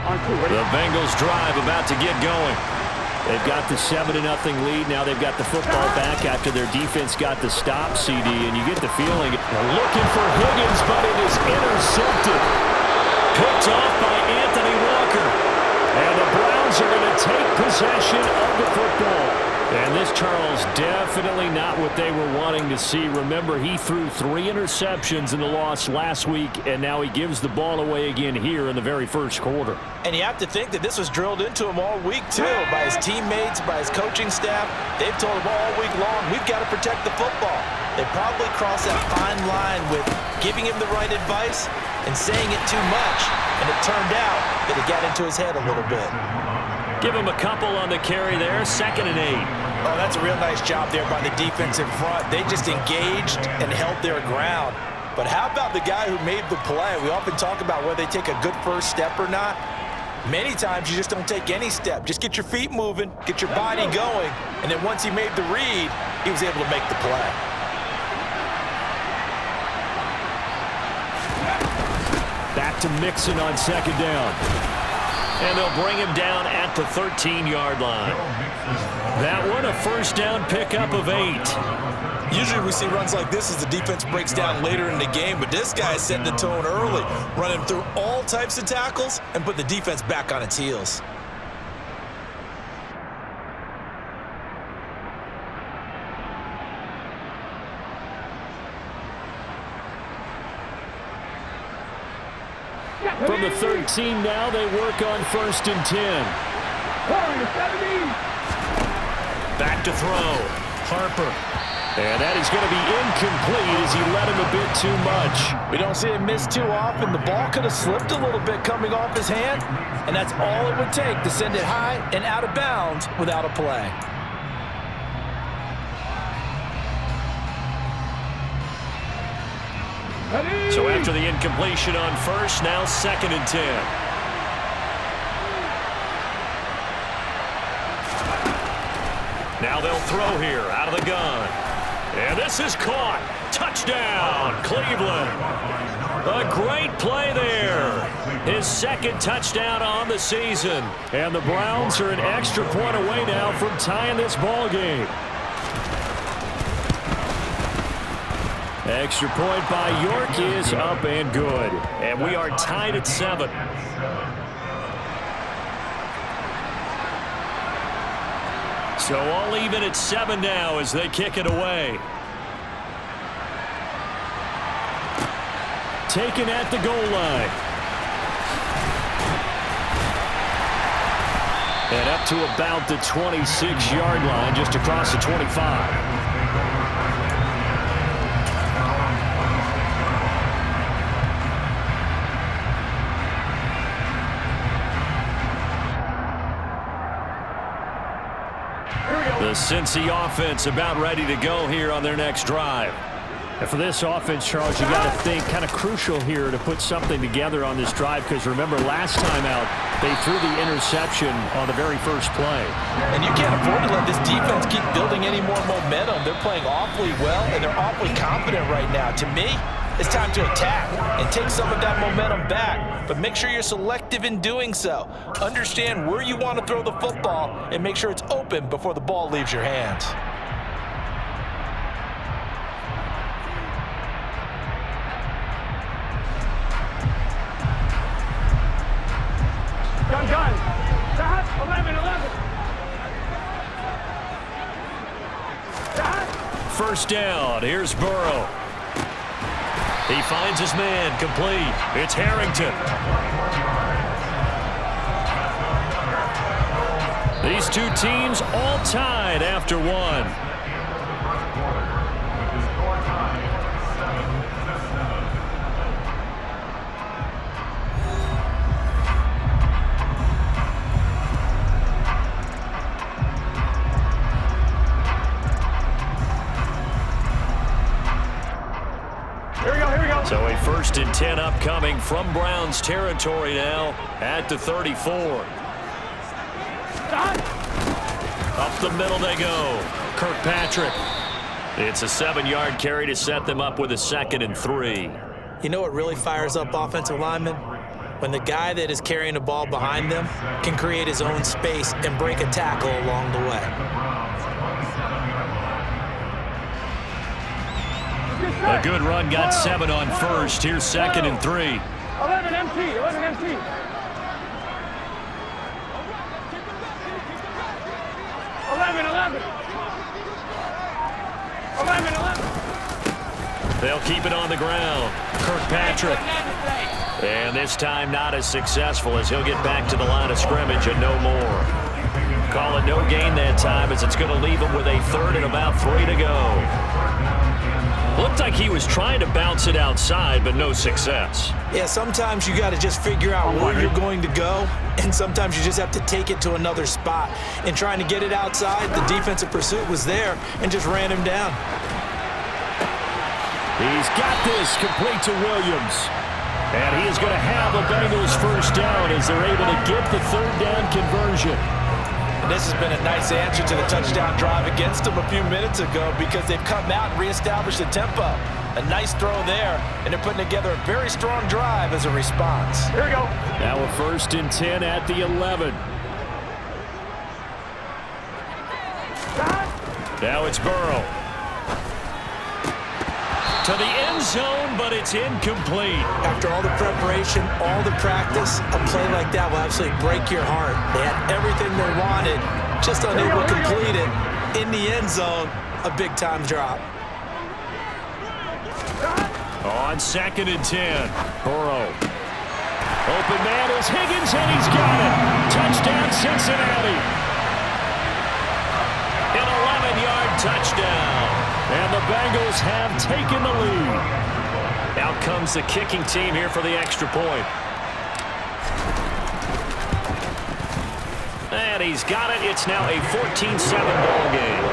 The Bengals drive about to get going. They've got the 7-0 lead. Now they've got the football back after their defense got the stop, CD, and you get the feeling they're looking for Higgins, but it is intercepted. Picked off by Anthony Walker. And the Browns are going to take possession of the football. And this, Charles, definitely not what they were wanting to see. Remember, he threw 3 interceptions in the loss last week, and now he gives the ball away again here in the very first quarter. And you have to think that this was drilled into him all week, too, by his teammates, by his coaching staff. They've told him all week long, we've got to protect the football. They probably crossed that fine line with giving him the right advice and saying it too much. And it turned out that it got into his head a little bit. Give him a couple on the carry there, 2nd and 8. Oh, that's a real nice job there by the defense in front. They just engaged and held their ground. But how about the guy who made the play? We often talk about whether they take a good first step or not. Many times you just don't take any step. Just get your feet moving, get your body going, and then once he made the read, he was able to make the play. Back to Mixon on 2nd down. And they'll bring him down at the 13-yard line. That one, a first down pickup of 8. Usually we see runs like this as the defense breaks down later in the game, but this guy is setting the tone early, running through all types of tackles and put the defense back on its heels. From the 13 now, they work on 1st and 10. Back to throw. Harper. And that is going to be incomplete as he let him a bit too much. We don't see him miss too often. The ball could have slipped a little bit coming off his hand, and that's all it would take to send it high and out of bounds without a play. So after the incompletion on 1st, now 2nd and 10. Now they'll throw here out of the gun. And this is caught. Touchdown, Cleveland. A great play there. His 2nd touchdown on the season. And the Browns are an extra point away now from tying this ball game. Extra point by York is up and good. And we are tied at 7. So all even at 7 now as they kick it away. Taken at the goal line. And up to about the 26-yard line, just across the 25. The Cincy offense about ready to go here on their next drive. And for this offense, Charles, you got to think kind of crucial here to put something together on this drive, because remember last time out they threw the interception on the very first play. And you can't afford to let this defense keep building any more momentum. They're playing awfully well, and they're awfully confident right now. To me, it's time to attack and take some of that momentum back. But make sure you're selective in doing so. Understand where you want to throw the football and make sure it's open before the ball leaves your hands. Gun. 11. 1st down. Here's Burrow. He finds his man, complete. It's Harrington. These two teams all tied after 1. So a 1st and 10 upcoming from Browns territory now at the 34. Up the middle they go. Kirkpatrick. It's a 7-yard carry to set them up with a 2nd and 3. You know what really fires up offensive linemen? when the guy that is carrying the ball behind them can create his own space and break a tackle along the way. A good run got 7 on first. Here's 2nd and 3. 11 MT, 11 MT. 11. 11. They'll keep it on the ground. Kirkpatrick. And this time not as successful as he'll get back to the line of scrimmage and no more. Call it no gain that time as it's going to leave him with a 3rd and about 3 to go. Looked like he was trying to bounce it outside, but no success. Yeah, sometimes you got to just figure out where you're going to go, and sometimes you just have to take it to another spot. And trying to get it outside, the defensive pursuit was there and just ran him down. He's got this complete to Williams. And he is going to have a Bengals first down as they're able to get the 3rd down conversion. And this has been a nice answer to the touchdown drive against them a few minutes ago because they've come out and reestablished the tempo. A nice throw there, and they're putting together a very strong drive as a response. Here we go. Now a 1st and 10 at the 11. Now it's Burrow. To the end zone, but it's incomplete. After all the preparation, all the practice, a play like that will absolutely break your heart. They had everything they wanted, just unable to complete it. In the end zone, a big-time drop. On 2nd and 10, Burrow. Open man is Higgins, and he's got it. Touchdown, Cincinnati. An 11-yard touchdown. And the Bengals have taken the lead. Out comes the kicking team here for the extra point. And he's got it. It's now a 14-7 ball game.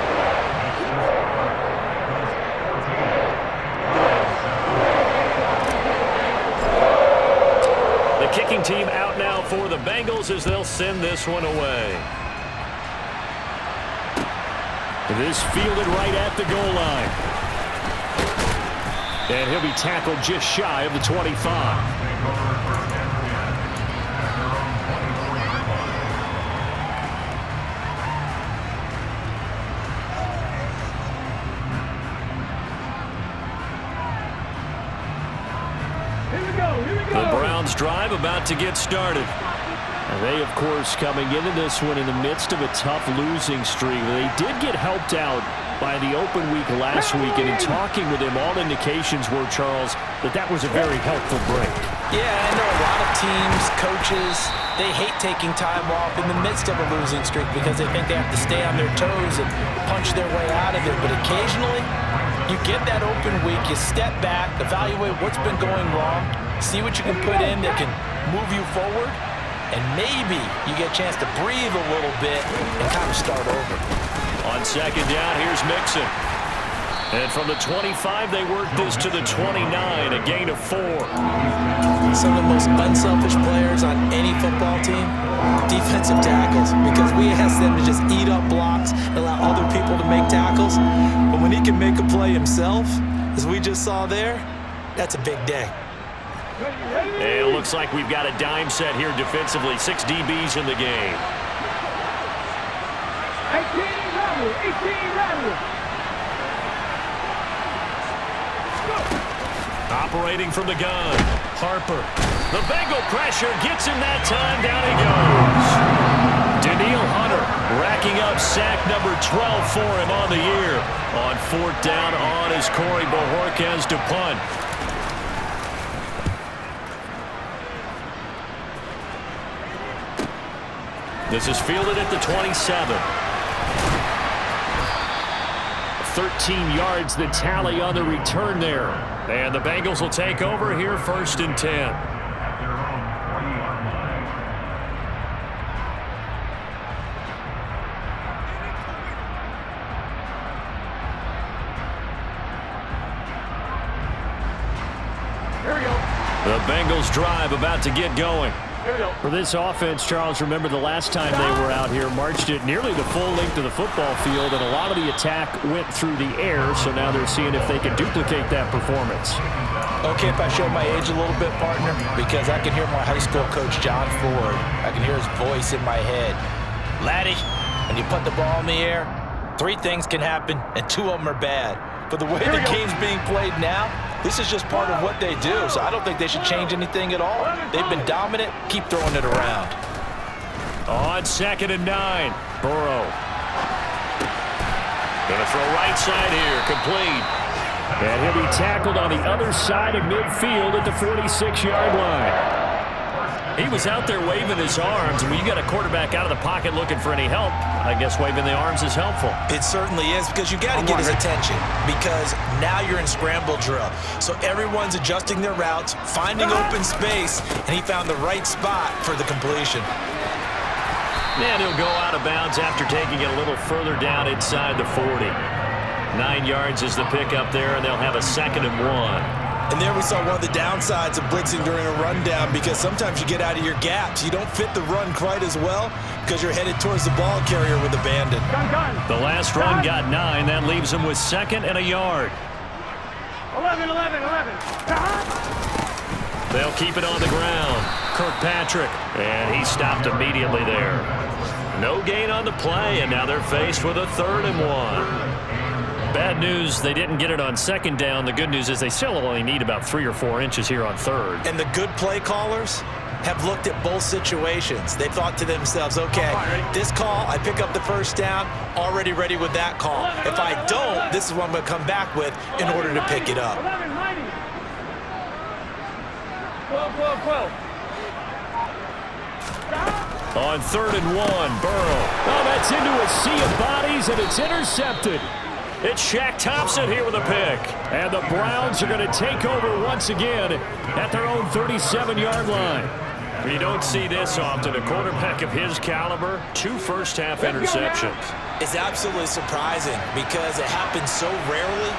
The kicking team out now for the Bengals as they'll send this one away. This fielded right at the goal line. And he'll be tackled just shy of the 25. Here we go. The Browns drive about to get started. They, of course, coming into this one in the midst of a tough losing streak. They did get helped out by the open week last week, and in talking with him, all indications were, Charles, that was a very helpful break. Yeah, I know a lot of teams, coaches, they hate taking time off in the midst of a losing streak because they think they have to stay on their toes and punch their way out of it. But occasionally, you get that open week, you step back, evaluate what's been going wrong, see what you can put in that can move you forward, and maybe you get a chance to breathe a little bit and kind of start over. On 2nd down, here's Mixon. And from the 25, they work this to the 29, a gain of 4. Some of the most unselfish players on any football team, defensive tackles, because we ask them to just eat up blocks, allow other people to make tackles. But when he can make a play himself, as we just saw there, that's a big day. And it looks like we've got a dime set here defensively. 6 DBs in the game. 18 level. Operating from the gun, Harper. The Bengal pressure gets him that time. Down he goes. Daniil Hunter racking up sack number 12 for him on the year. On 4th down on is Corey Bojorquez to punt. This is fielded at the 27. 13 yards the tally on the return there. And the Bengals will take over here 1st and 10. Here we go. The Bengals drive about to get going. Here we go. For this offense, Charles, remember the last time they were out here, marched it nearly the full length of the football field, and a lot of the attack went through the air, so now they're seeing if they can duplicate that performance. Okay, if I show my age a little bit, partner, because I can hear my high school coach, John Ford. I can hear his voice in my head. Laddie, when you put the ball in the air, 3 things can happen, and 2 of them are bad. But the way the game's being played now, this is just part of what they do, so I don't think they should change anything at all. They've been dominant. Keep throwing it around. On 2nd and 9, Burrow. Gonna throw right side here, complete. And he'll be tackled on the other side of midfield at the 46-yard line. He was out there waving his arms, and when you got a quarterback out of the pocket looking for any help, I guess waving the arms is helpful. It certainly is, because you got to get his attention, because now you're in scramble drill. So everyone's adjusting their routes, finding open space, and he found the right spot for the completion. And he'll go out of bounds after taking it a little further down inside the 40. 9 yards is the pickup there, and they'll have a 2nd and 1. And there we saw one of the downsides of blitzing during a rundown, because sometimes you get out of your gaps. You don't fit the run quite as well because you're headed towards the ball carrier with abandon. The last run got 9. That leaves him with 2nd and a yard. 11. They'll keep it on the ground. Kirkpatrick, and he stopped immediately there. No gain on the play, and now they're faced with a 3rd and 1. Bad news, they didn't get it on 2nd down. The good news is they still only need about 3 or 4 inches here on 3rd. And the good play callers have looked at both situations. They thought to themselves, okay, this call, I pick up the 1st down, already ready with that call. If I don't, this is what I'm going to come back with in order to pick it up. 12. On 3rd and 1, Burrow. Oh, that's into a sea of bodies, and it's intercepted. It's Shaq Thompson here with a pick. And the Browns are going to take over once again at their own 37-yard line. You don't see this often. A quarterback of his caliber, 2 first-half interceptions. It's absolutely surprising because it happens so rarely.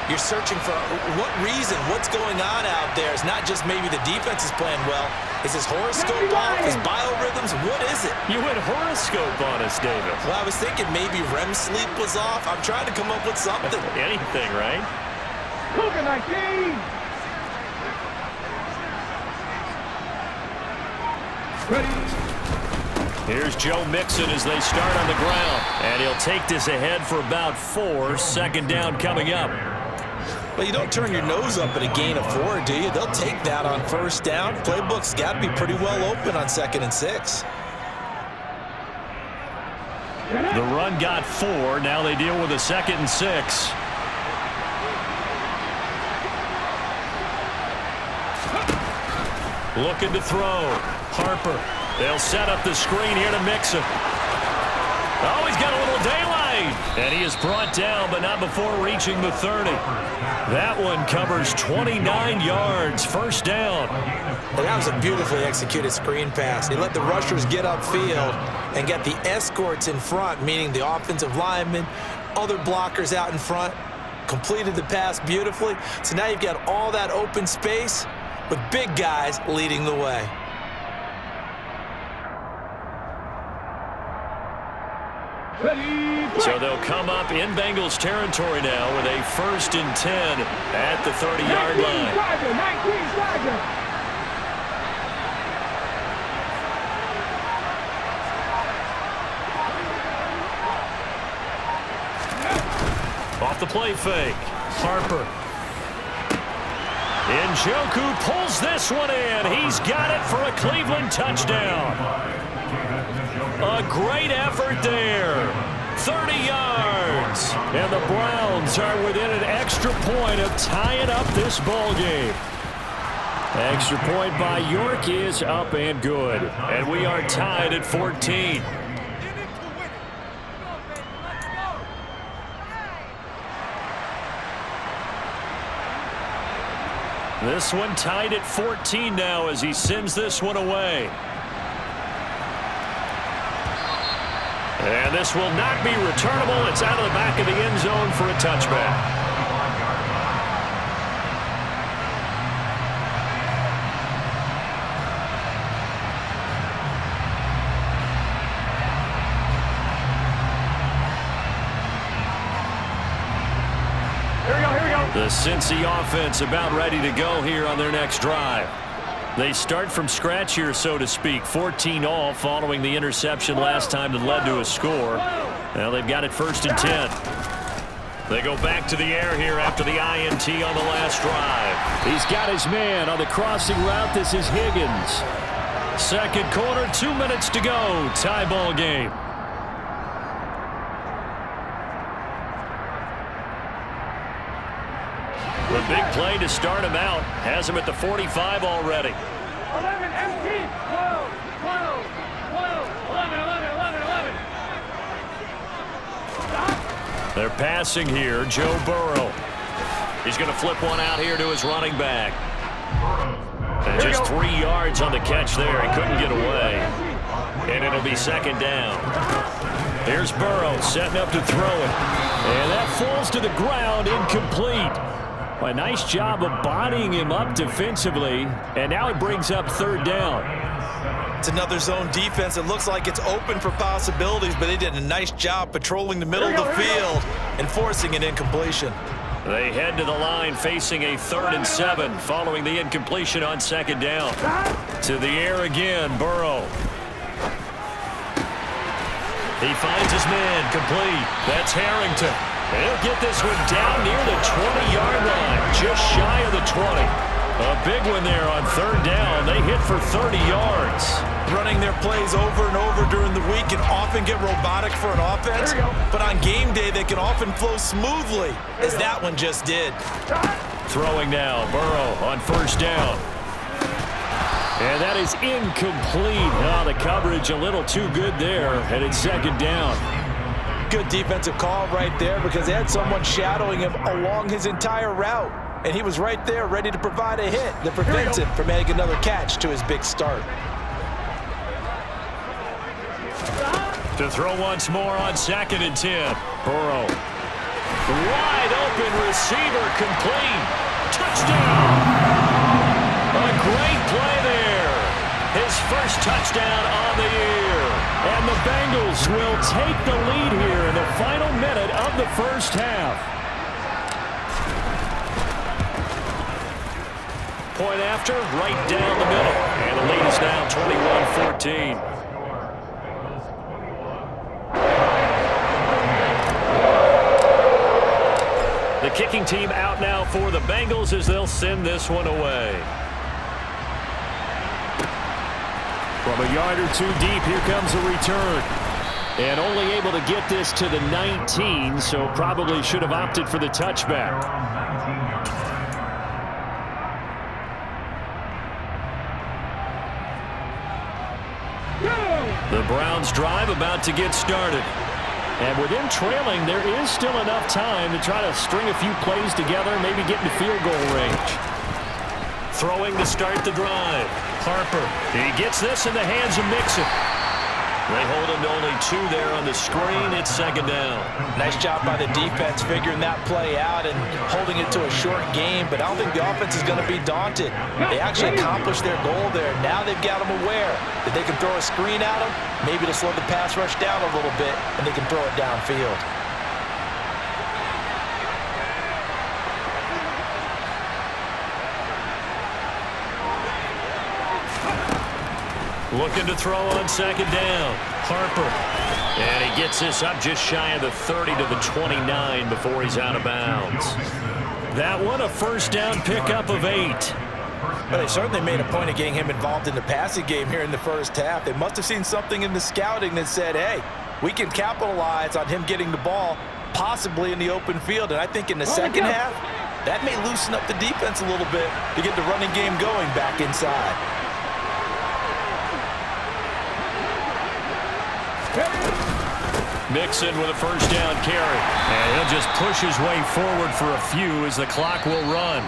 You're searching for what reason, what's going on out there. It's not just maybe the defense is playing well. Is his horoscope off? His biorhythms? What is it? You went horoscope on us, David. Well, I was thinking maybe REM sleep was off. I'm trying to come up with something. Anything, right? Cougar 19. Ready. Here's Joe Mixon as they start on the ground. And he'll take this ahead for about 4. 2nd down coming up. Well, you don't turn your nose up at a gain of 4, do you? They'll take that on 1st down. Playbook's got to be pretty well open on 2nd and 6. The run got 4. Now they deal with a 2nd and 6. Looking to throw. Harper. They'll set up the screen here to Mixon. Oh, he's got a little daylight. And he is brought down, but not before reaching the 30. That one covers 29 yards. 1st down. Well, that was a beautifully executed screen pass. They let the rushers get upfield and get the escorts in front, meaning the offensive linemen, other blockers out in front, completed the pass beautifully. So now you've got all that open space with big guys leading the way. So they'll come up in Bengals territory now with a 1st and 10 at the 30-yard line. 19. Off the play fake. Harper. Njoku pulls this one in. He's got it for a Cleveland touchdown. A great effort there. 30 yards. And the Browns are within an extra point of tying up this ball game. Extra point by York is up and good. And we are tied at 14. This one tied at 14 now as he sends this one away. And this will not be returnable. It's out of the back of the end zone for a touchback. The Cincy offense about ready to go here on their next drive. They start from scratch here, so to speak. 14-all following the interception last time that led to a score. Now they've got it 1st and 10. They go back to the air here after the INT on the last drive. He's got his man on the crossing route. This is Higgins. Second quarter, 2 minutes to go. Tie ball game. The big play to start him out. Has him at the 45 already. 11, empty. 12, 12, 12, 11, 11, 11, 11. Stop. They're passing here. Joe Burrow. He's going to flip one out here to his running back. And just 3 yards on the catch there. He couldn't get away. And it'll be 2nd down. Here's Burrow setting up to throw it. And that falls to the ground, incomplete. A nice job of bodying him up defensively, and now it brings up 3rd down. It's another zone defense. It looks like it's open for possibilities, but they did a nice job patrolling the middle of the field and forcing an incompletion. They head to the line facing a 3rd and 7 following the incompletion on 2nd down. To the air again, Burrow. He finds his man complete. That's Harrington. He'll get this one down near the 20-yard line, just shy of the 20. A big one there on 3rd down. They hit for 30 yards. Running their plays over and over during the week can often get robotic for an offense, but on game day they can often flow smoothly, as that one just did. Throwing now, Burrow on 1st down. And that is incomplete. Oh, the coverage a little too good there, and it's 2nd down. Good defensive call right there because they had someone shadowing him along his entire route. And he was right there ready to provide a hit that prevents him from making another catch to his big start. To throw once more on 2nd and 10. Burrow. Wide open receiver complete. Touchdown. A great play there. His first touchdown on the year. And the Bengals will take the lead here in the final minute of the 1st half. Point after, right down the middle. And the lead is now 21-14. The kicking team out now for the Bengals as they'll send this one away. From a yard or 2 deep, here comes a return. And only able to get this to the 19, so probably should have opted for the touchback. The Browns drive about to get started. And with him trailing, there is still enough time to try to string a few plays together, maybe get into field goal range. Throwing to start the drive. Harper. He gets this in the hands of Mixon. They hold him to only 2 there on the screen. It's 2nd down. Nice job by the defense figuring that play out and holding it to a short game, but I don't think the offense is going to be daunted. They actually accomplished their goal there. Now they've got them aware that they can throw a screen at them, maybe to slow the pass rush down a little bit, and they can throw it downfield. Looking to throw on 2nd down. Harper. And he gets this up just shy of the 30 to the 29 before he's out of bounds. That one a 1st down pickup of 8. But they certainly made a point of getting him involved in the passing game here in the 1st half. They must have seen something in the scouting that said, hey, we can capitalize on him getting the ball possibly in the open field. And I think in the 2nd half, that may loosen up the defense a little bit to get the running game going back inside. Mixon with a 1st down carry. And he'll just push his way forward for a few as the clock will run.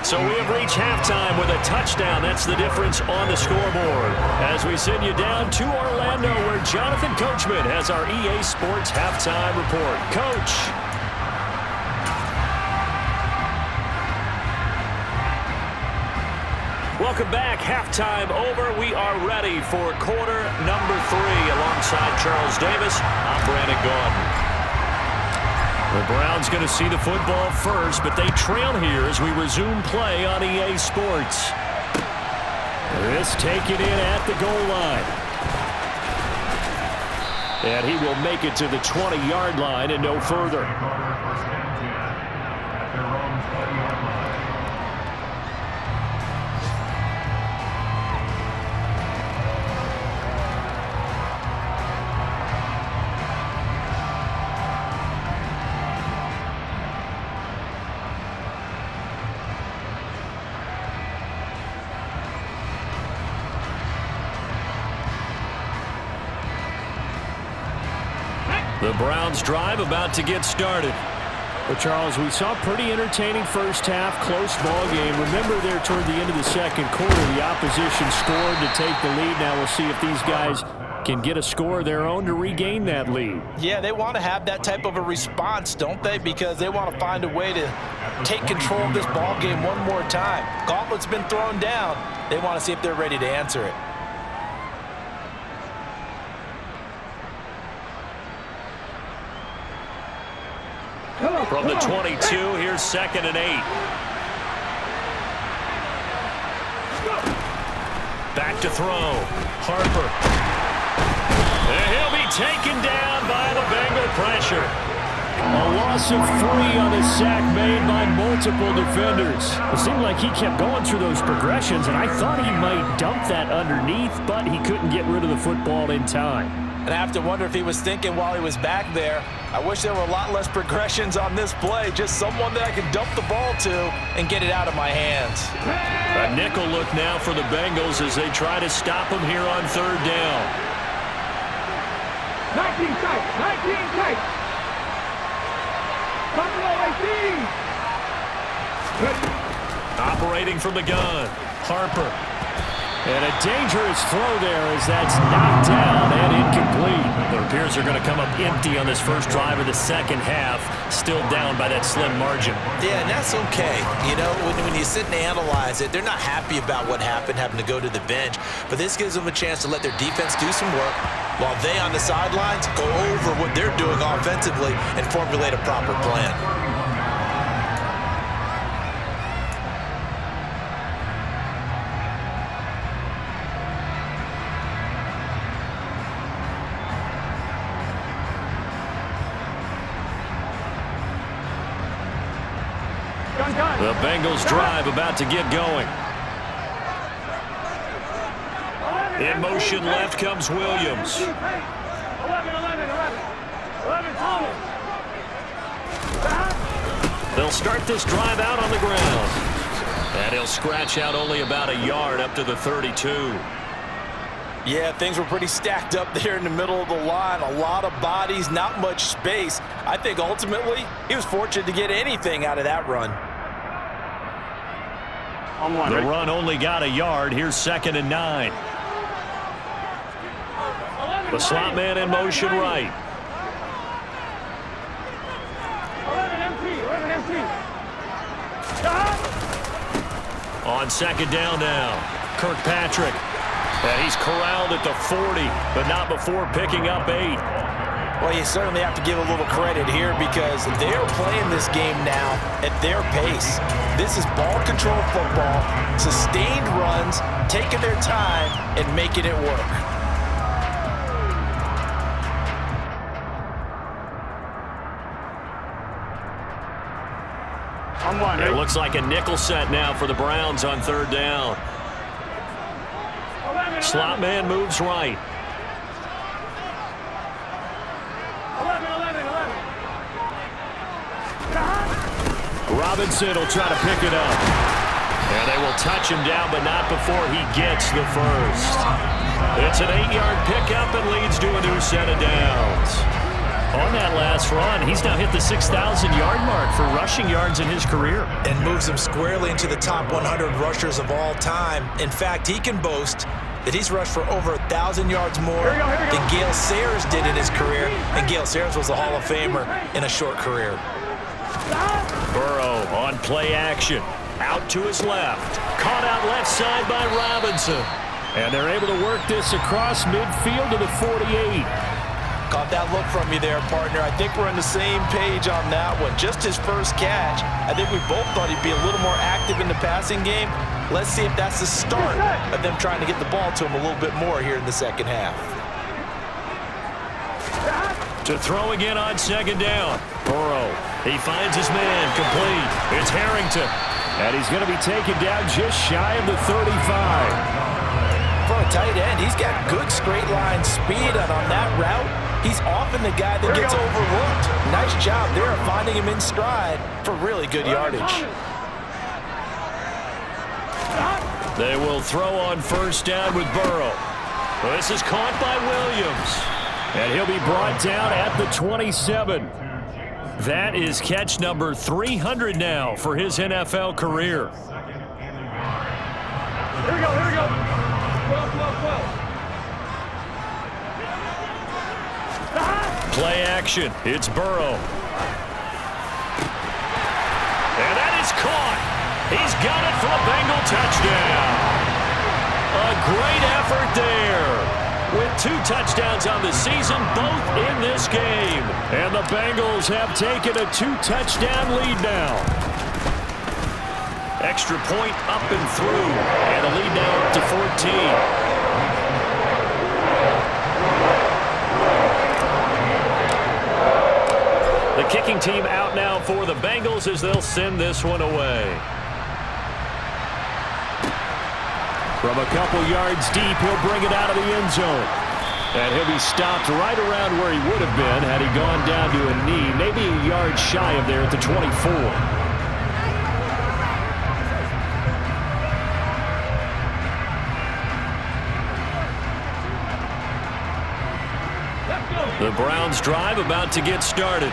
So we have reached halftime with a touchdown. That's the difference on the scoreboard. As we send you down to Orlando, where Jonathan Coachman has our EA Sports halftime report. Coach. Welcome back. Halftime over. We are ready for quarter number 3. Alongside Charles Davis, I'm Brandon Gaudin. The Browns going to see the football first, but they trail here as we resume play on EA Sports. This taken in at the goal line. And he will make it to the 20-yard line and no further. The Browns drive about to get started. But Charles, we saw a pretty entertaining first half, close ball game. Remember there toward the end of the second quarter, the opposition scored to take the lead. Now we'll see if these guys can get a score of their own to regain that lead. Yeah, they want to have that type of a response, don't they? Because they want to find a way to take control of this ball game one more time. Gauntlet's been thrown down. They want to see if they're ready to answer it. From the 22, here's 2nd and 8. Back to throw. Harper. And he'll be taken down by the Bengal pressure. A loss of 3 on the sack made by multiple defenders. It seemed like he kept going through those progressions, and I thought he might dump that underneath, but he couldn't get rid of the football in time. And I have to wonder if he was thinking while he was back there, I wish there were a lot less progressions on this play. Just someone that I could dump the ball to and get it out of my hands. A nickel look now for the Bengals as they try to stop him here on 3rd down. 19 tight, 19 tight. Buffalo 18. Operating from the gun. Harper. And a dangerous throw there as that's knocked down and incomplete. It appears they're going to come up empty on this first drive of the second half, still down by that slim margin. Yeah, and that's okay. You know, when you sit and analyze it, they're not happy about what happened, having to go to the bench. But this gives them a chance to let their defense do some work while they on the sidelines go over what they're doing offensively and formulate a proper plan. The Bengals drive about to get going. In motion left comes Williams. 11 total. They'll start this drive out on the ground. And he'll scratch out only about a yard up to the 32. Yeah, things were pretty stacked up there in the middle of the line. A lot of bodies, not much space. I think ultimately he was fortunate to get anything out of that run. The run only got a yard. Here's 2nd and 9. The slot man in motion right. 11 empty. On 2nd down now. Kirkpatrick. And he's corralled at the 40, but not before picking up 8. Well, you certainly have to give a little credit here because they're playing this game now at their pace. This is ball control football, sustained runs, taking their time and making it work. It looks like a nickel set now for the Browns on 3rd down. Slot man moves right. 11. Robinson will try to pick it up. And they will touch him down, but not before he gets the first. It's an 8-yard pickup and leads to a new set of downs. On that last run, he's now hit the 6,000-yard mark for rushing yards in his career. And moves him squarely into the top 100 rushers of all time. In fact, he can boast that he's rushed for over 1,000 yards more than Gale Sayers did in his career. And Gale Sayers was a Hall of Famer in a short career. Burrow on play action. Out to his left. Caught out left side by Robinson. And they're able to work this across midfield to the 48. Caught that look from you there, partner. I think we're on the same page on that one. Just his first catch. I think we both thought he'd be a little more active in the passing game. Let's see if that's the start of them trying to get the ball to him a little bit more here in the second half. To throw again on second down. Burrow, he finds his man, complete. It's Harrington. And he's going to be taken down just shy of the 35. For a tight end, he's got good straight line speed, and on that route, he's often the guy that gets overlooked. Nice job there of finding him in stride for really good yardage. They will throw on first down with Burrow. This is caught by Williams. And he'll be brought down at the 27. That is catch number 300 now for his NFL career. Here we go, here we go. 12, 12, 12. Play action. It's Burrow. And that is caught. He's got it for a Bengal touchdown. A great effort there. With 2 touchdowns on the season, both in this game. And the Bengals have taken a 2-touchdown lead now. Extra point up and through. And a lead now up to 14. The kicking team out now for the Bengals as they'll send this one away. From a couple yards deep, he'll bring it out of the end zone. And he'll be stopped right around where he would have been had he gone down to a knee, maybe a yard shy of there at the 24. The Browns drive about to get started.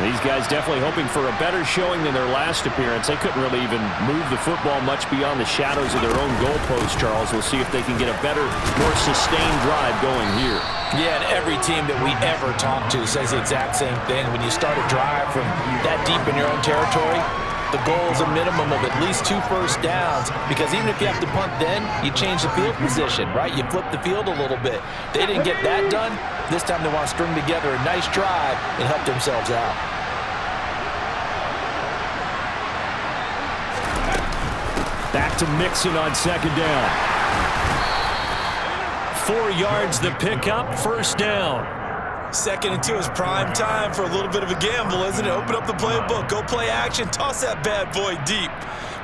These guys definitely hoping for a better showing than their last appearance. They couldn't really even move the football much beyond the shadows of their own goalpost, Charles. We'll see if they can get a better, more sustained drive going here. Yeah, and every team that we ever talk to says the exact same thing. When you start a drive from that deep in your own territory, the goal is a minimum of at least 2 first downs, because even if you have to punt then, you change the field position, right? You flip the field a little bit. They didn't get that done. This time they want to string together a nice drive and help themselves out. Back to Mixon on second down. 4 yards the pickup, first down. 2nd and 2 is prime time for a little bit of a gamble, isn't it? Open up the playbook, go play action, toss that bad boy deep.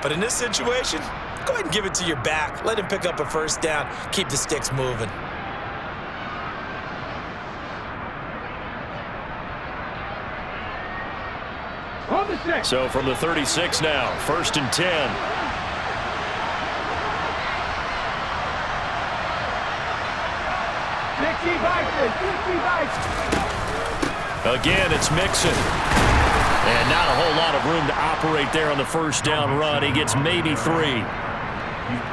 But in this situation, go ahead and give it to your back. Let him pick up a first down. Keep the sticks moving. On the 6. So from the 36 now, 1st and 10. Again, it's Mixon. And not a whole lot of room to operate there on the first down run. He gets maybe 3.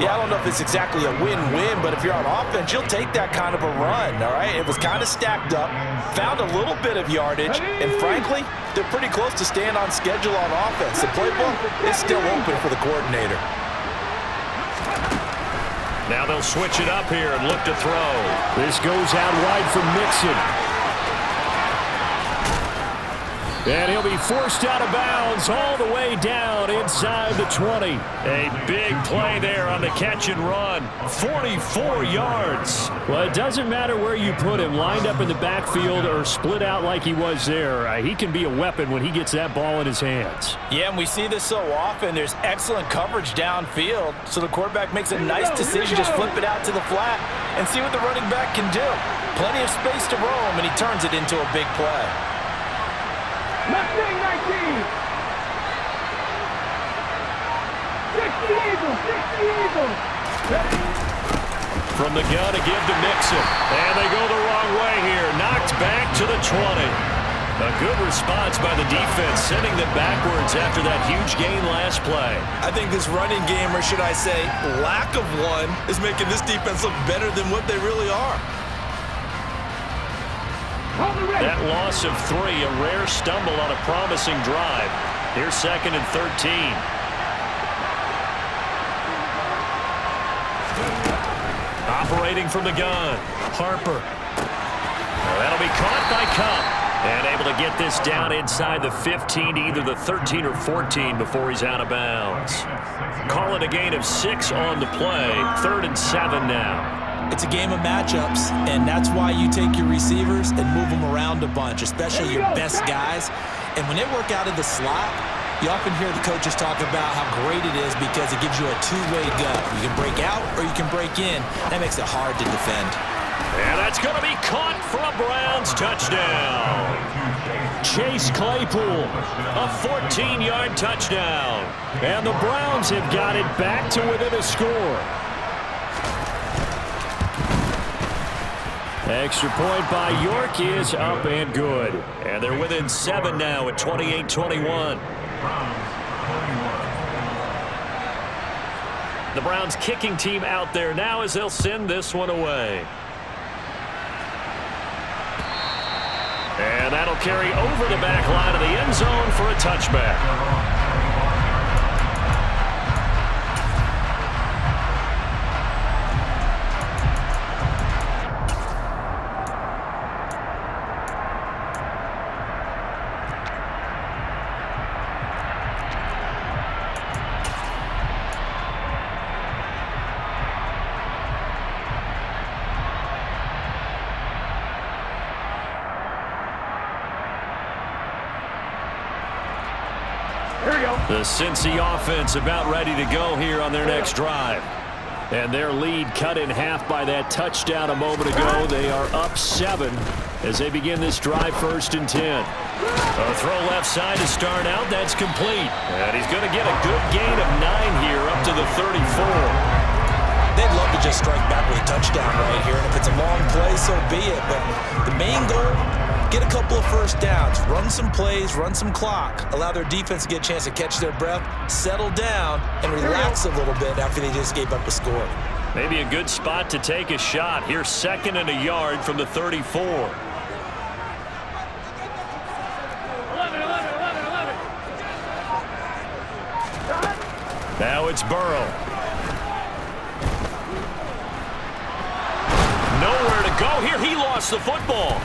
Yeah, I don't know if it's exactly a win-win, but if you're on offense, you'll take that kind of a run, all right? It was kind of stacked up, found a little bit of yardage, and frankly, they're pretty close to staying on schedule on offense. The playbook is still open for the coordinator. Now they'll switch it up here and look to throw. This goes out wide for Mixon. And he'll be forced out of bounds all the way down inside the 20. A big play there on the catch and run. 44 yards. Well, it doesn't matter where you put him, lined up in the backfield or split out like he was there. He can be a weapon when he gets that ball in his hands. Yeah, and we see this so often. There's excellent coverage downfield, so the quarterback makes a nice decision. Just flip it out to the flat and see what the running back can do. Plenty of space to roam, and he turns it into a big play. Left wing 19. 60 Eagles, 60 Eagles. From the gun again to Mixon. And they go the wrong way here. Knocked back to the 20. A good response by the defense, sending them backwards after that huge gain last play. I think this running game, or should I say lack of one, is making this defense look better than what they really are. That loss of 3, a rare stumble on a promising drive. Here's 2nd and 13. Operating from the gun, Harper. That'll be caught to get this down inside the 15 to either the 13 or 14 before he's out of bounds. Call it a gain of 6 on the play. 3rd and 7 now. It's a game of matchups, and that's why you take your receivers and move them around a bunch, especially your best guys. And when they work out of the slot, you often hear the coaches talk about how great it is because it gives you a two-way gut. You can break out or you can break in. That makes it hard to defend. And that's going to be caught for a Browns touchdown. Chase Claypool, a 14-yard touchdown. And the Browns have got it back to within a score. Extra point by York is up and good. And they're within 7 now at 28-21. The Browns kicking team out there now as they'll send this one away. And that'll carry over the back line of the end zone for a touchback. The Cincy offense about ready to go here on their next drive. And their lead cut in half by that touchdown a moment ago. They are up 7 as they begin this drive 1st and 10. A throw left side to start out. That's complete. And he's going to get a good gain of 9 here up to the 34. They'd love to just strike back with a touchdown right here. And if it's a long play, so be it. But the main goal, get a couple of first downs, run some plays, run some clock, allow their defense to get a chance to catch their breath, settle down, and relax a little bit after they just gave up a score. Maybe a good spot to take a shot. Here's 2nd and a yard from the 34. 11, 11, 11, 11. Now it's Burrow. Nowhere to go here. He lost the football.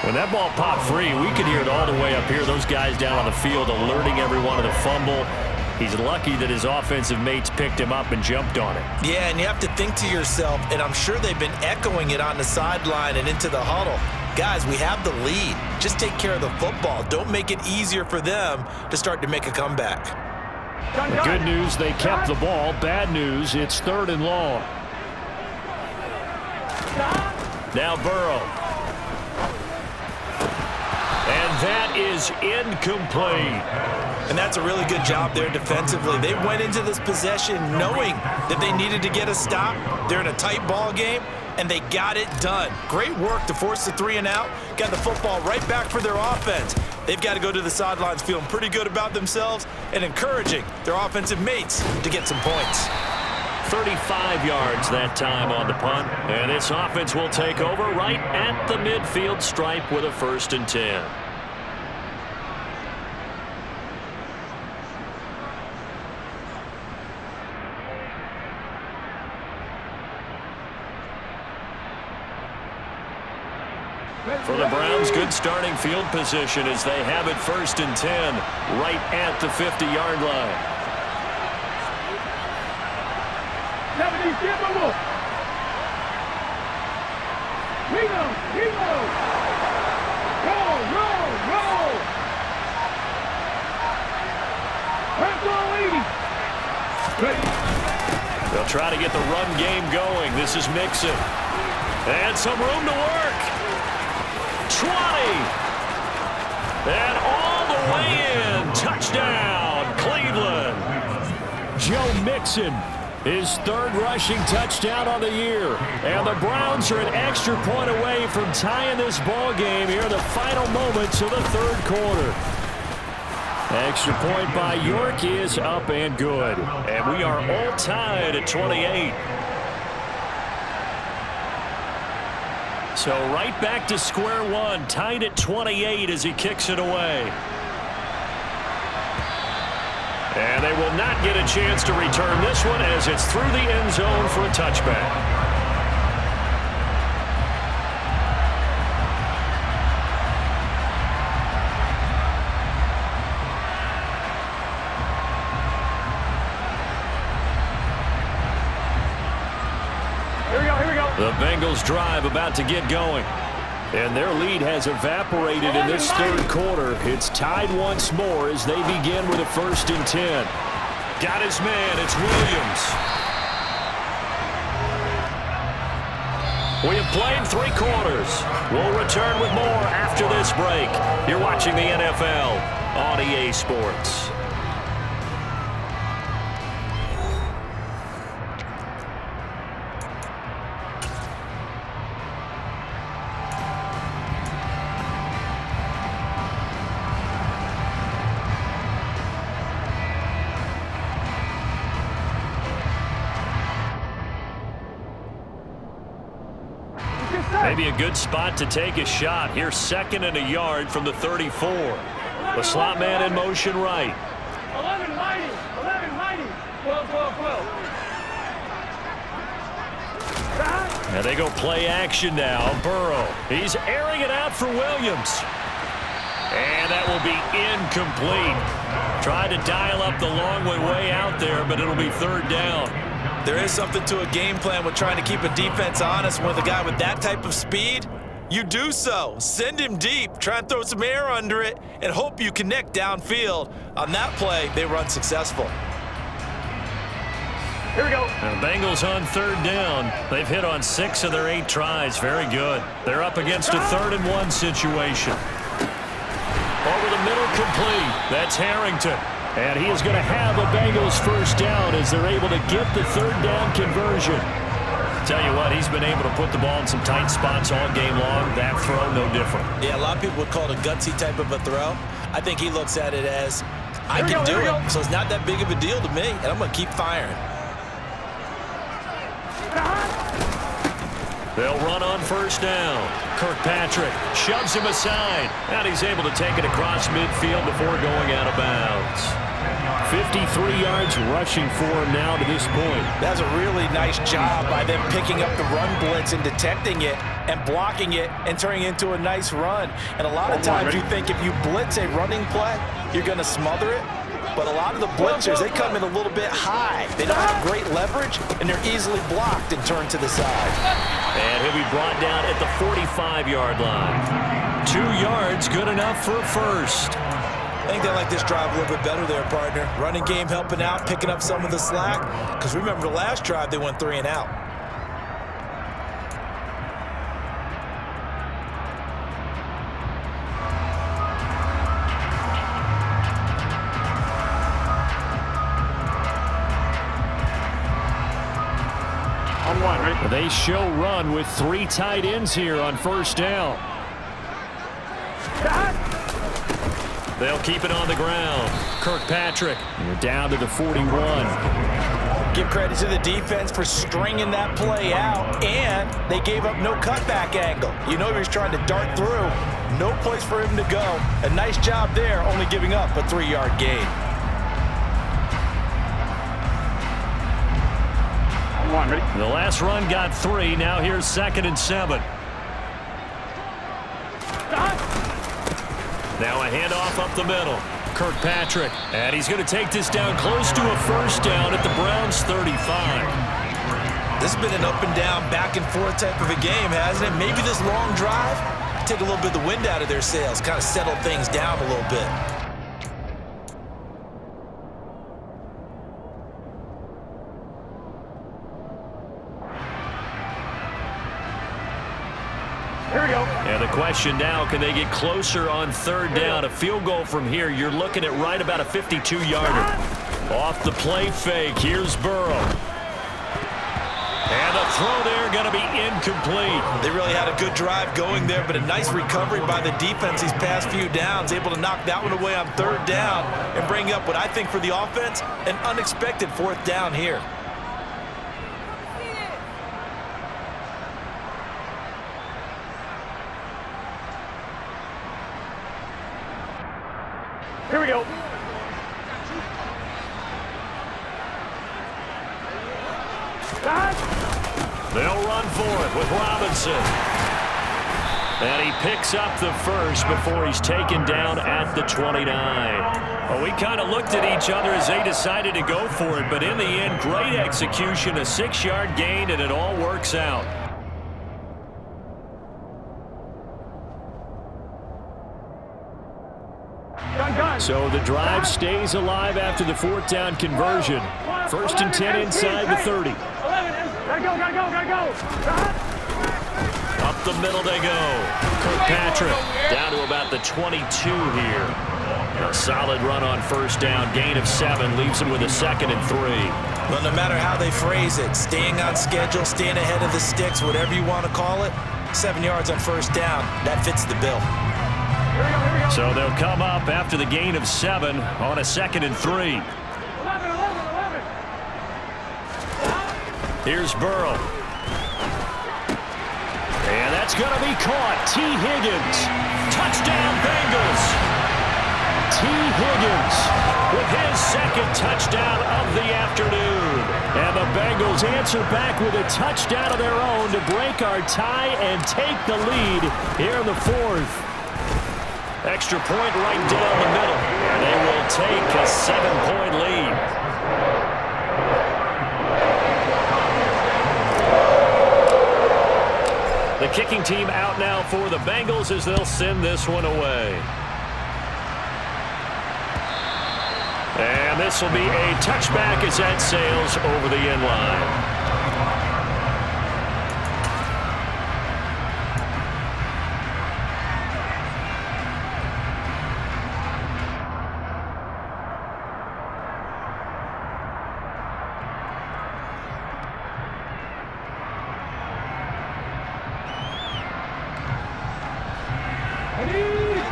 When that ball popped free, we could hear it all the way up here. Those guys down on the field alerting everyone of the fumble. He's lucky that his offensive mates picked him up and jumped on it. Yeah, and you have to think to yourself, and I'm sure they've been echoing it on the sideline and into the huddle. Guys, we have the lead. Just take care of the football. Don't make it easier for them to start to make a comeback. The good news, they kept the ball. Bad news, it's 3rd and long. Now Burrow. And that is incomplete. And that's a really good job there defensively. They went into this possession knowing that they needed to get a stop. They're in a tight ball game, and they got it done. Great work to force the 3 and out. Got the football right back for their offense. They've got to go to the sidelines feeling pretty good about themselves and encouraging their offensive mates to get some points. 35 yards that time on the punt. And this offense will take over right at the midfield stripe with a 1st and 10. For the Browns, good starting field position as they have it 1st and 10 right at the 50-yard line. 70, get move. Rego. Roll. Press on lead. They'll try to get the run game going. This is Mixon. And some room to work. 20. And all the way in. Touchdown, Cleveland. Joe Mixon, his 3rd rushing touchdown on the year. And the Browns are an extra point away from tying this ball game here in the final moments of the 3rd quarter. Extra point by York is up and good. And we are all tied at 28. So right back to square one, tied at 28 as he kicks it away. And they will not get a chance to return this one as it's through the end zone for a touchback. The Bengals drive about to get going. And their lead has evaporated in this third quarter. It's tied once more as they begin with a 1st and 10. Got his man. It's Williams. We have played 3 quarters. We'll return with more after this break. You're watching the NFL on EA Sports. Maybe a good spot to take a shot. Here's 2nd and a yard from the 34. The slot man in motion right. 11 hiding. 11 hiding. 12, 12, 12. And they go play action now. Burrow. He's airing it out for Williams. And that will be incomplete. Tried to dial up the long way out there, but it'll be 3rd down. There is something to a game plan with trying to keep a defense honest. With a guy with that type of speed, you do so. Send him deep, try and throw some air under it, and hope you connect downfield. On that play, they run successful. Here we go. And the Bengals on 3rd down. They've hit on 6 of their 8 tries. Very good. They're up against a 3rd and 1 situation. Over the middle, complete. That's Harrington. And he is going to have a Bengals 1st down as they're able to get the 3rd down conversion. Tell you what, he's been able to put the ball in some tight spots all game long. That throw, no different. Yeah, a lot of people would call it a gutsy type of a throw. I think he looks at it as, I can do it, so it's not that big of a deal to me, and I'm going to keep firing. They'll run on 1st down. Kirkpatrick shoves him aside, and he's able to take it across midfield before going out of bounds. 53 yards rushing for him now to this point. That's a really nice job by them picking up the run blitz and detecting it and blocking it and turning it into a nice run. And a lot of times you think if you blitz a running play, you're going to smother it. But a lot of the blitzers, they come in a little bit high. They don't have great leverage, and they're easily blocked and turned to the side. And he'll be brought down at the 45-yard line. 2 yards, good enough for a 1st. I think they like this drive a little bit better there, partner. Running game helping out, picking up some of the slack. Because remember the last drive, they went 3 and out. They show run with 3 tight ends here on 1st down. They'll keep it on the ground. Kirkpatrick, and they're down to the 41. Give credit to the defense for stringing that play out, and they gave up no cutback angle. You know he was trying to dart through. No place for him to go. A nice job there, only giving up a 3-yard gain. The last run got 3. Now here's 2nd and 7. Now a handoff up the middle. Kirkpatrick. And he's going to take this down close to a 1st down at the Browns' 35. This has been an up and down, back and forth type of a game, hasn't it? Maybe this long drive take a little bit of the wind out of their sails, kind of settle things down a little bit. Here we go. And the question now, can they get closer on 3rd down? A field goal from here, you're looking at right about a 52-yarder. Off the play fake, here's Burrow. And the throw there going to be incomplete. They really had a good drive going there, but a nice recovery by the defense these past few downs, able to knock that one away on 3rd down and bring up what I think for the offense, an unexpected 4th down here. Here we go. They'll run for it with Robinson. And he picks up the 1st before he's taken down at the 29. Well, we kind of looked at each other as they decided to go for it, but in the end, great execution, a 6-yard gain, and it all works out. So the drive stays alive after the 4th down conversion. 1st and 10 inside the 30. 11. Gotta go. Up the middle they go. Kirkpatrick down to about the 22 here. A solid run on 1st down. Gain of 7 leaves him with a 2nd and 3. Well, no matter how they phrase it, staying on schedule, staying ahead of the sticks, whatever you want to call it, 7 yards on 1st down, that fits the bill. So they'll come up after the gain of 7 on a 2nd and 3. 11. Here's Burrow. And that's going to be caught. T. Higgins. Touchdown, Bengals. T. Higgins with his 2nd touchdown of the afternoon. And the Bengals answer back with a touchdown of their own to break our tie and take the lead here in the 4th. Extra point right down the middle. And they will take a 7-point lead. The kicking team out now for the Bengals as they'll send this one away. And this will be a touchback as that sails over the end line.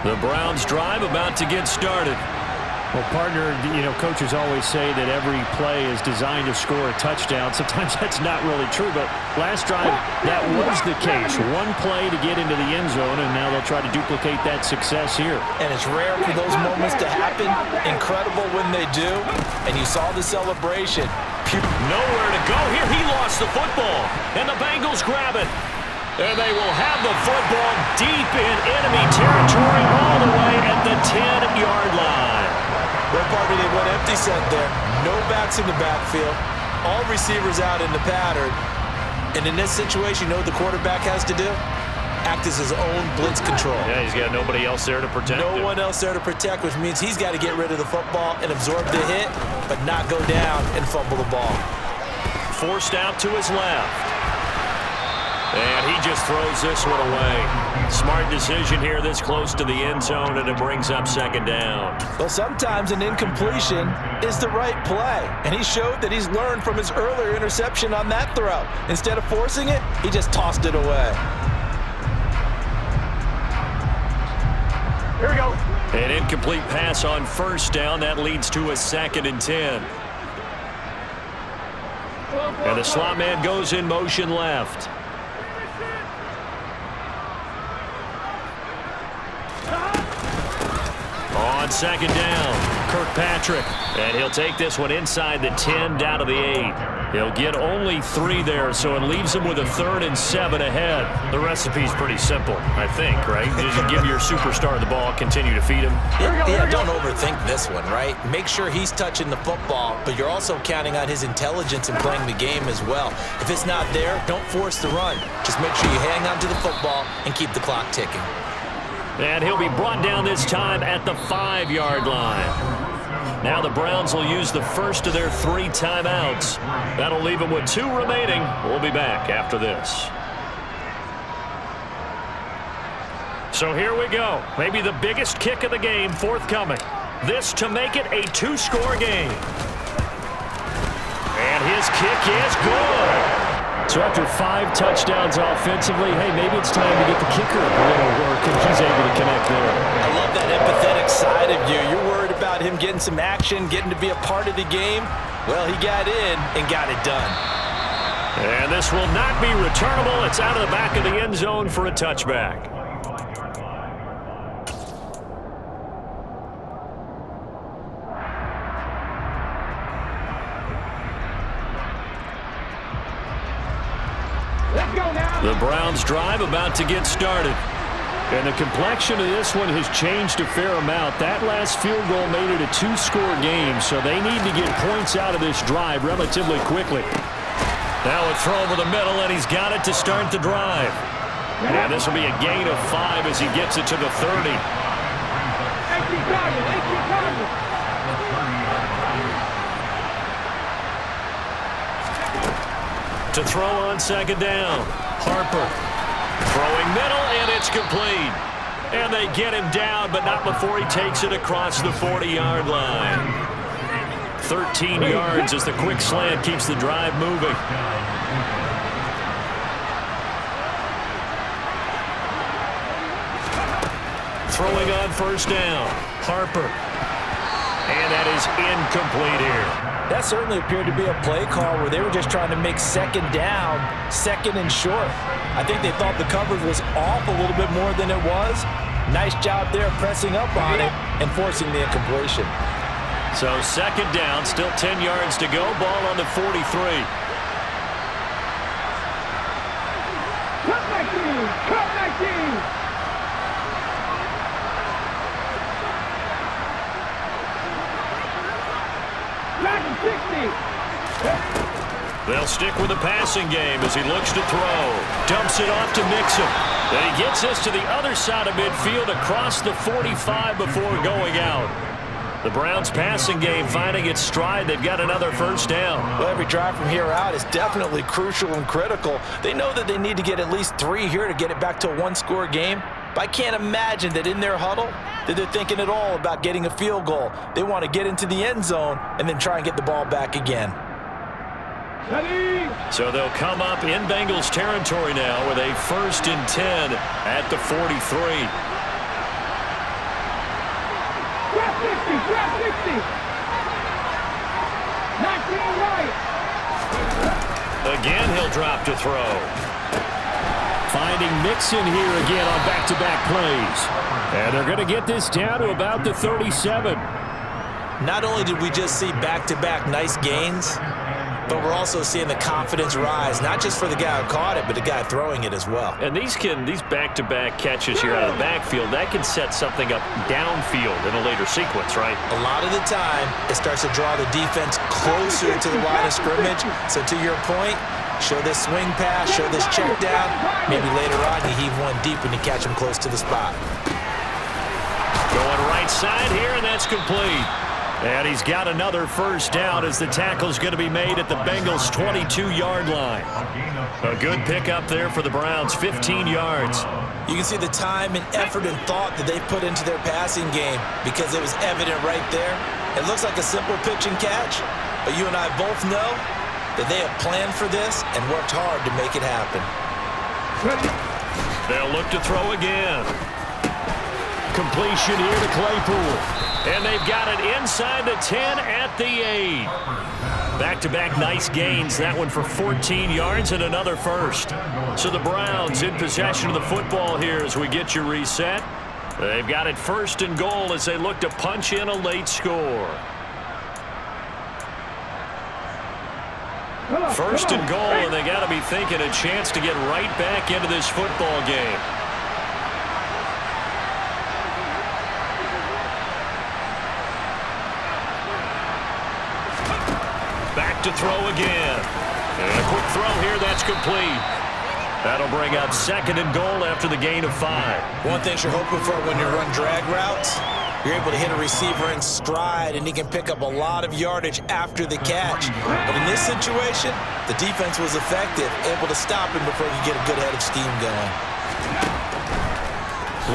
The Browns drive about to get started. Well, partner, coaches always say that every play is designed to score a touchdown. Sometimes that's not really true, but last drive, that was the case. One play to get into the end zone, and now they'll try to duplicate that success here. And it's rare for those moments to happen. Incredible when they do. And you saw the celebration. Nowhere to go here. He lost the football, and the Bengals grab it. And they will have the football deep in enemy territory all the way at the 10-yard line. Well, partner, they went empty set there. No backs in the backfield. All receivers out in the pattern. And in this situation, you know what the quarterback has to do? Act as his own blitz control. Yeah, he's got nobody else there to protect him. No one else there to protect, which means he's got to get rid of the football and absorb the hit, but not go down and fumble the ball. Forced out to his left. And he just throws this one away. Smart decision here this close to the end zone, and it brings up 2nd down. Well, sometimes an incompletion is the right play, and he showed that he's learned from his earlier interception on that throw. Instead of forcing it, he just tossed it away. Here we go. An incomplete pass on 1st down. That leads to a 2nd and 10. And the slot man goes in motion left. On 2nd down, Kirkpatrick. And he'll take this one inside the 10 down to the 8. He'll get only 3 there, so it leaves him with a 3rd and 7 ahead. The recipe's pretty simple, I think, right? You just give your superstar the ball, continue to feed him. Yeah, don't overthink this one, right? Make sure he's touching the football, but you're also counting on his intelligence in playing the game as well. If it's not there, don't force the run. Just make sure you hang on to the football and keep the clock ticking. And he'll be brought down this time at the 5-yard line. Now the Browns will use the first of their 3 timeouts. That'll leave them with 2 remaining. We'll be back after this. So here we go. Maybe the biggest kick of the game forthcoming. This to make it a 2-score game. And his kick is good. So after 5 touchdowns offensively, hey, maybe it's time to get the kicker a little work, and he's able to connect there. I love that empathetic side of you. You're worried about him getting some action, getting to be a part of the game. Well, he got in and got it done. And this will not be returnable. It's out of the back of the end zone for a touchback. The Browns drive about to get started. And the complexion of this one has changed a fair amount. That last field goal made it a 2-score game, so they need to get points out of this drive relatively quickly. Now a throw over the middle, and he's got it to start the drive. And this will be a gain of 5 as he gets it to the 30. Hey, keep talking. To throw on second down. Harper throwing middle, and it's complete. And they get him down, but not before he takes it across the 40-yard line. 13 yards as the quick slant keeps the drive moving. Throwing on first down. Harper. And that is incomplete here. That certainly appeared to be a play call where they were just trying to make second down, second and short. I think they thought the coverage was off a little bit more than it was. Nice job there pressing up on it and forcing the incompletion. So second down, still 10 yards to go. Ball on the 43. Cut 19! Cut 19! Back in 60! They'll stick with the passing game as he looks to throw. Dumps it off to Mixon. Then he gets this to the other side of midfield across the 45 before going out. The Browns passing game finding its stride. They've got another first down. Well, every drive from here out is definitely crucial and critical. They know that they need to get at least 3 here to get it back to a one-score game. But I can't imagine that in their huddle that they're thinking at all about getting a field goal. They want to get into the end zone and then try and get the ball back again. So they'll come up in Bengals territory now with a 1st and 10 at the 43. Grab 60! Grab 60! 19 right! Again, he'll drop to throw. Finding Mixon here again on back-to-back plays. And they're going to get this down to about the 37. Not only did we just see back-to-back nice gains, but we're also seeing the confidence rise, not just for the guy who caught it, but the guy throwing it as well. And these back-to-back catches here out of the backfield, that can set something up downfield in a later sequence, right? A lot of the time, it starts to draw the defense closer to the line of scrimmage. So to your point, show this swing pass, show this check down. Maybe later on you heave one deep when you catch him close to the spot. Going right side here, and that's complete. And he's got another first down as the tackle's going to be made at the Bengals' 22-yard line. A good pickup there for the Browns, 15 yards. You can see the time and effort and thought that they put into their passing game because it was evident right there. It looks like a simple pitch and catch, but you and I both know that they have planned for this and worked hard to make it happen. They'll look to throw again. Completion here to Claypool. And they've got it inside the 10 at the 8. Back-to-back nice gains. That one for 14 yards and another first. So the Browns in possession of the football here as we get you reset. They've got it 1st and goal as they look to punch in a late score. 1st and goal, and they got to be thinking a chance to get right back into this football game. Back to throw again. And a quick throw here, that's complete. That'll bring up 2nd and goal after the gain of 5. One thing you're hoping for when you run drag routes, you're able to hit a receiver in stride, and he can pick up a lot of yardage after the catch. But in this situation, the defense was effective, able to stop him before he could get a good head of steam going.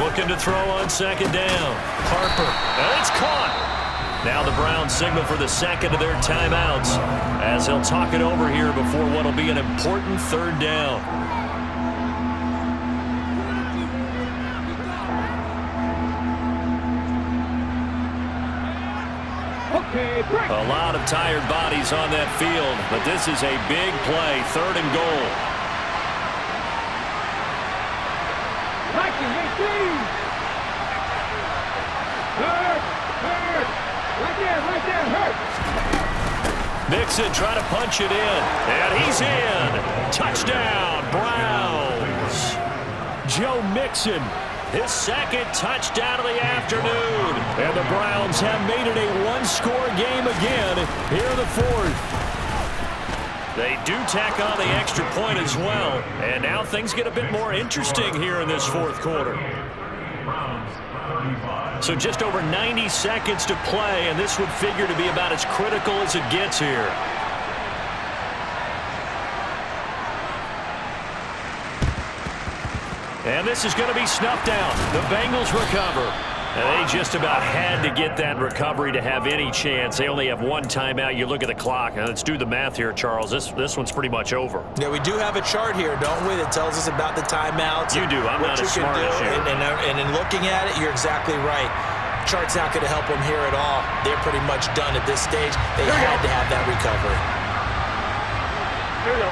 Looking to throw on 2nd down. Harper, and it's caught. Now the Browns signal for the 2nd of their timeouts as they'll talk it over here before what will be an important 3rd down. A lot of tired bodies on that field, but this is a big play, 3rd and goal. Mixon trying to punch it in, and he's in. Touchdown, Browns. Joe Mixon, his 2nd touchdown of the afternoon. And the Browns have made it a one-score game again here in the 4th. They do tack on the extra point as well, and now things get a bit more interesting here in this 4th quarter. So just over 90 seconds to play, and this would figure to be about as critical as it gets here. And this is going to be snuffed out. The Bengals recover. And they just about had to get that recovery to have any chance. They only have one timeout. You look at the clock. Now, let's do the math here, Charles. This one's pretty much over. Yeah, we do have a chart here, don't we, that tells us about the timeouts. You do. I'm not as smart as you. And in looking at it, you're exactly right. Chart's not going to help them here at all. They're pretty much done at this stage. They had to have that recovery. Here we go.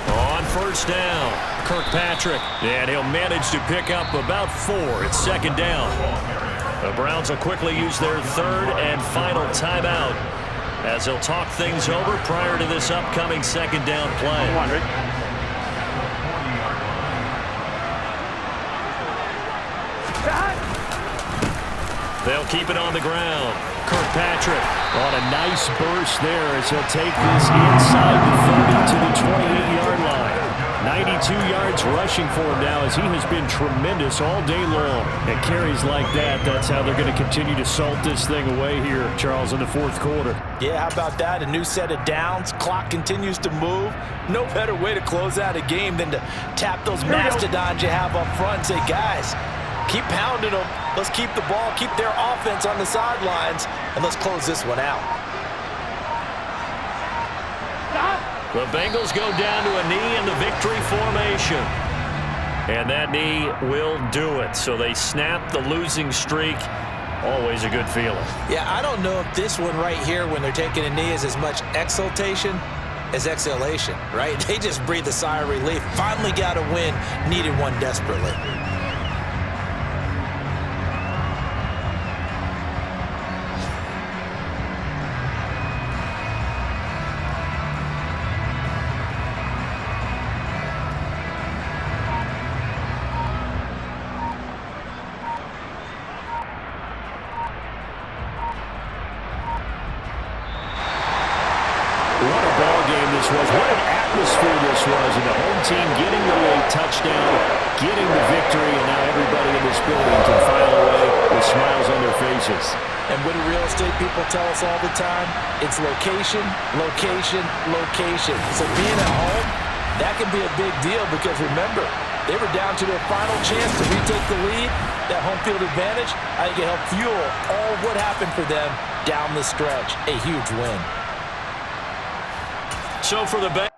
On first down, Kirkpatrick. And he'll manage to pick up about 4. It's second down. The Browns will quickly use their third and final timeout as they'll talk things over prior to this upcoming second down play. Come on, Rick. They'll keep it on the ground. Kirkpatrick on a nice burst there as he'll take this inside the 30 to the 28-yard line. 92 yards rushing for him now as he has been tremendous all day long. And carries like that, that's how they're going to continue to salt this thing away here, Charles, in the fourth quarter. Yeah, how about that? A new set of downs. Clock continues to move. No better way to close out a game than to tap those mastodons you have up front and say, guys, keep pounding them. Let's keep the ball, keep their offense on the sidelines, and let's close this one out. The Bengals go down to a knee in the victory formation. And that knee will do it. So they snap the losing streak. Always a good feeling. Yeah, I don't know if this one right here, when they're taking a knee, is as much exultation as exhalation, right? They just breathe a sigh of relief. Finally got a win, needed one desperately. What a ball game this was. What an atmosphere this was. And the home team getting the late touchdown, getting the victory, and now everybody in this building can file away with smiles on their faces. And what do real estate people tell us all the time? It's location, location, location. So being at home, that can be a big deal because remember, they were down to their final chance to retake the lead. That home field advantage, I think it helped fuel all of what happened for them down the stretch. A huge win. So for the Bengals.